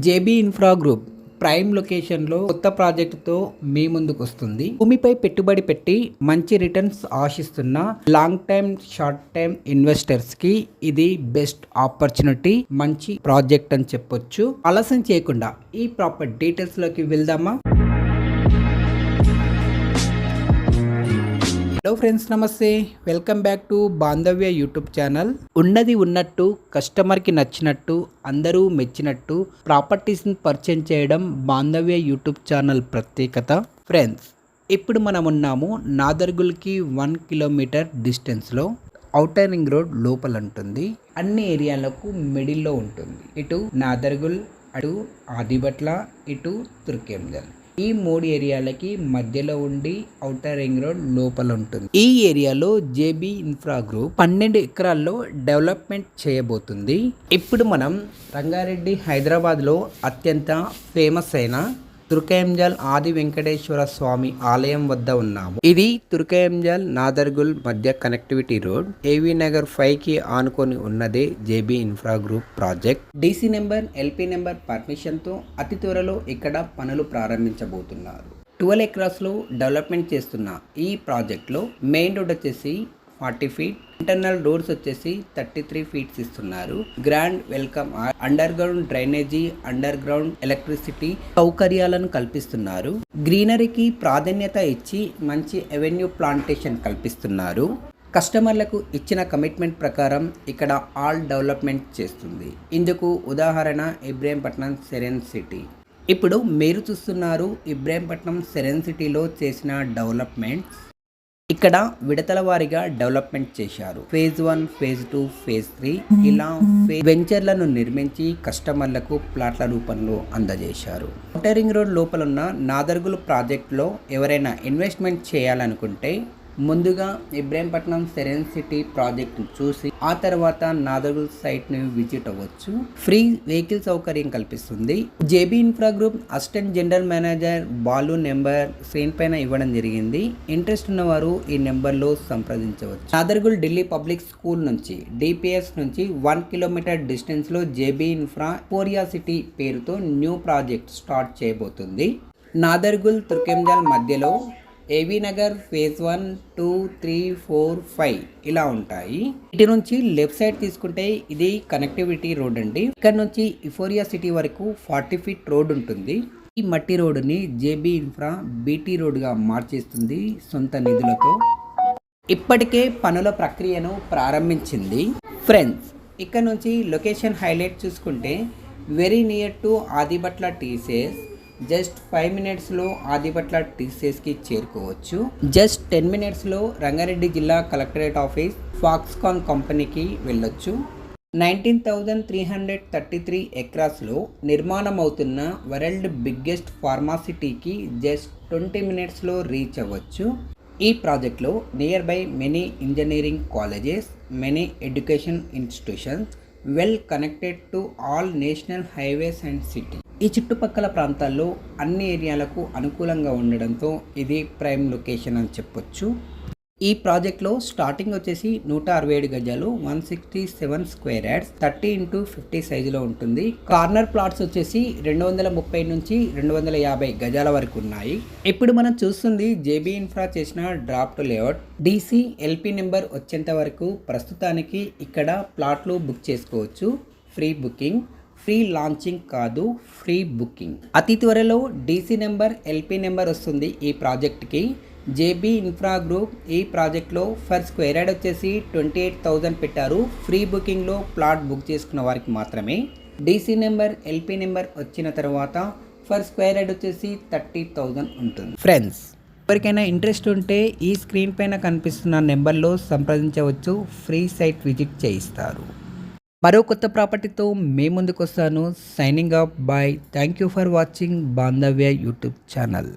JB infra group prime లొకేషన్లో కొత్త ప్రాజెక్టుతో మీ ముందుకు వస్తుంది. భూమిపై పెట్టుబడి పెట్టి మంచి రిటర్న్స్ ఆశిస్తున్న long time short time investors కి ఇది బెస్ట్ ఆపర్చునిటీ, మంచి ప్రాజెక్ట్ అని చెప్పొచ్చు. ఆలస్యం చేయకుండా ఈ ప్రాపర్ డీటెయిల్స్ లోకి వెళ్దామా? హలో ఫ్రెండ్స్, నమస్తే. Welcome back to Bandhavya YouTube channel. ఉన్నది ఉన్నట్టు, కస్టమర్కి నచ్చినట్టు, అందరూ మెచ్చినట్టు ప్రాపర్టీస్ని పర్చేజ్ చేయడం బాంధవ్య యూట్యూబ్ ఛానల్ ప్రత్యేకత. ఫ్రెండ్స్, ఇప్పుడు మనం ఉన్నాము నాదర్గుల్కి 1 కిలోమీటర్ డిస్టెన్స్లో. ఔటర్ రింగ్ రోడ్ లోపల ఉంటుంది. అన్ని ఏరియాలకు మిడిల్లో ఉంటుంది. ఇటు నాదర్గుల్, అటు ఆదిబట్ల, ఇటు తుర్కెంజల్. ఈ 3 ఏరియాలకి మధ్యలో ఉండి ఔటర్ రింగ్ రోడ్ లోపల ఉంటుంది. ఈ ఏరియాలో జేబీ ఇన్ఫ్రా గ్రూప్ 12 ఎకరాల్లో డెవలప్మెంట్ చేయబోతుంది. ఇప్పుడు మనం రంగారెడ్డి, హైదరాబాద్లో అత్యంత ఫేమస్ అయిన తుర్కెంజల్ ఆది వెంకటేశ్వర స్వామి ఆలయం వద్ద ఉన్నాము. ఇది తుర్కెంజల్ నాదర్గుల్ మధ్య కనెక్టివిటీ రోడ్. ఏవీ నగర్ 5 కి ఆనుకొని ఉన్నదే JB infra group project. DC number, LP number permission తో అతి త్వరలో ఇక్కడ పనులు ప్రారంభించబోతున్నారు. 12 ఎకరాస్ లో డెవలప్మెంట్ చేస్తున్న ఈ ప్రాజెక్ట్ లో మెయిన్ రోడ్ వచ్చేసి 40 ఫీట్, ఇంటర్నల్ డోర్స్ వచ్చేసి 33 ఫీట్స్ ఇస్తున్నారు. Grand welcome, under ground drainage, under ground electricity సౌకర్యాలను కల్పిస్తున్నారు. గ్రీనరీకి ప్రాధాన్యత ఇచ్చి మంచి ఎవెన్యూ ప్లాంటేషన్ కల్పిస్తున్నారు. కస్టమర్లకు ఇచ్చిన కమిట్మెంట్ ప్రకారం ఇక్కడ ఆల్ డెవలప్మెంట్ చేస్తుంది. ఇందుకు ఉదాహరణ ఇబ్రహీంపట్నం సెరెన్ సిటీ. ఇప్పుడు మీరు చూస్తున్నారు ఇబ్రహీంపట్నం సెరెన్ సిటీలో చేసిన డెవలప్మెంట్స్. ఇక్కడ విడతల వారీగా డెవలప్మెంట్ చేశారు. ఫేజ్ 1, ఫేజ్ 2, ఫేజ్ 3 ఇలా వెంచర్లను నిర్మించి కస్టమర్లకు ప్లాట్ల రూపంలో అందజేశారు. ఔటర్ రింగ్ రోడ్ లోపల ఉన్న నాదర్గుల్ ప్రాజెక్టులో ఎవరైనా ఇన్వెస్ట్మెంట్ చేయాలనుకుంటే ముందుగా ఇబ్రహీంపట్నం సెరెన్ సిటీ ప్రాజెక్ట్ చూసి ఆ తర్వాత నాదర్గుల్ సైట్ ని విజిట్ అవ్వచ్చు. ఫ్రీ వెహికల్ సౌకర్యం కల్పిస్తుంది. JB infra group assistant general manager Balu number screen పైన ఇవ్వడం జరిగింది. ఇంట్రెస్ట్ ఉన్నవారు ఈ నెంబర్ లో సంప్రదించవచ్చు. నాదర్గుల్ ఢిల్లీ పబ్లిక్ స్కూల్ నుంచి డిపిఎస్ నుంచి 1 కిలోమీటర్ డిస్టెన్స్ లో జేబీ ఇన్ఫ్రా కోరియా సిటీ పేరుతో న్యూ ప్రాజెక్ట్ స్టార్ట్ చేయబోతుంది. నాదర్గుల్ తుర్కెంజల్ మధ్యలో ఏవీ నగర్ ఫేజ్ 1, 2, 3, 4, 5 ఇలా ఉంటాయి. ఇటు నుంచి లెఫ్ట్ సైడ్ తీసుకుంటే ఇది కనెక్టివిటీ రోడ్ అండి. ఇక్కడ నుంచి ఇఫోరియా సిటీ వరకు 40 ఫీట్ రోడ్ ఉంటుంది. ఈ మట్టి రోడ్డుని జేబీ ఇన్ఫ్రా బీటీ రోడ్గా మార్చేస్తుంది సొంత నిధులతో. ఇప్పటికే పనుల ప్రక్రియను ప్రారంభించింది. ఫ్రెండ్స్, ఇక్కడ నుంచి లొకేషన్ హైలైట్ చూసుకుంటే very near to Adibatla TCS. Just 5 మినిట్స్లో ఆదిబట్ల టీసీఎస్కి చేరుకోవచ్చు. జస్ట్ 10 మినిట్స్లో రంగారెడ్డి జిల్లా కలెక్టరేట్ ఆఫీస్ ఫాక్స్కాన్ కంపెనీకి వెళ్ళొచ్చు. 19,333 ఎకరాస్లో నిర్మాణం అవుతున్న వరల్డ్ బిగ్గెస్ట్ ఫార్మాసిటీకి జస్ట్ 20 మినిట్స్లో రీచ్ అవ్వచ్చు. ఈ ప్రాజెక్ట్లో near by many engineering colleges, many education institutions, well connected to all national highways and city. ఈ చుట్టుపక్కల ప్రాంతాల్లో అన్ని ఏరియాలకు అనుకూలంగా ఉండడంతో ఇది ప్రైమ్ లొకేషన్ అని చెప్పొచ్చు. ఈ ప్రాజెక్ట్లో స్టార్టింగ్ వచ్చేసి 167 గజాలు, 167 స్క్వేర్ యార్డ్స్, 30x50 సైజులో ఉంటుంది. కార్నర్ ప్లాట్స్ వచ్చేసి 230 నుంచి 250 గజాల వరకు ఉన్నాయి. ఇప్పుడు మనం చూస్తుంది జేబీ ఇన్ఫ్రా చేసిన draft layout. DC LP number వచ్చేంత వరకు ప్రస్తుతానికి ఇక్కడ ప్లాట్లు బుక్ చేసుకోవచ్చు. ఫ్రీ బుకింగ్, ఫ్రీ లాంచింగ్ కాదు, ఫ్రీ బుకింగ్. అతి త్వరలో డీసీ నెంబర్, ఎల్పీ నెంబర్ వస్తుంది ఈ ప్రాజెక్ట్కి. జేబీ ఇన్ఫ్రా గ్రూప్ ఈ ప్రాజెక్ట్లో ఫర్ స్క్వేర్ యార్డ్ వచ్చేసి 28,000 పెట్టారు. ఫ్రీ బుకింగ్లో ప్లాట్ బుక్ చేసుకున్న వారికి మాత్రమే. డీసీ నెంబర్, ఎల్పీ నెంబర్ వచ్చిన తర్వాత ఫర్ స్క్వేర్ యార్డ్ వచ్చేసి 30,000 ఉంటుంది. ఫ్రెండ్స్, ఎవరికైనా ఇంట్రెస్ట్ ఉంటే ఈ స్క్రీన్ పైన కనిపిస్తున్న నెంబర్లో సంప్రదించవచ్చు. ఫ్రీ సైట్ విజిట్ చేయిస్తారు. మరో కొత్త ప్రాపర్టీతో మే ముందుకు వస్తాను. Signing off. Bye. Thank you for watching Bandhavya YouTube channel.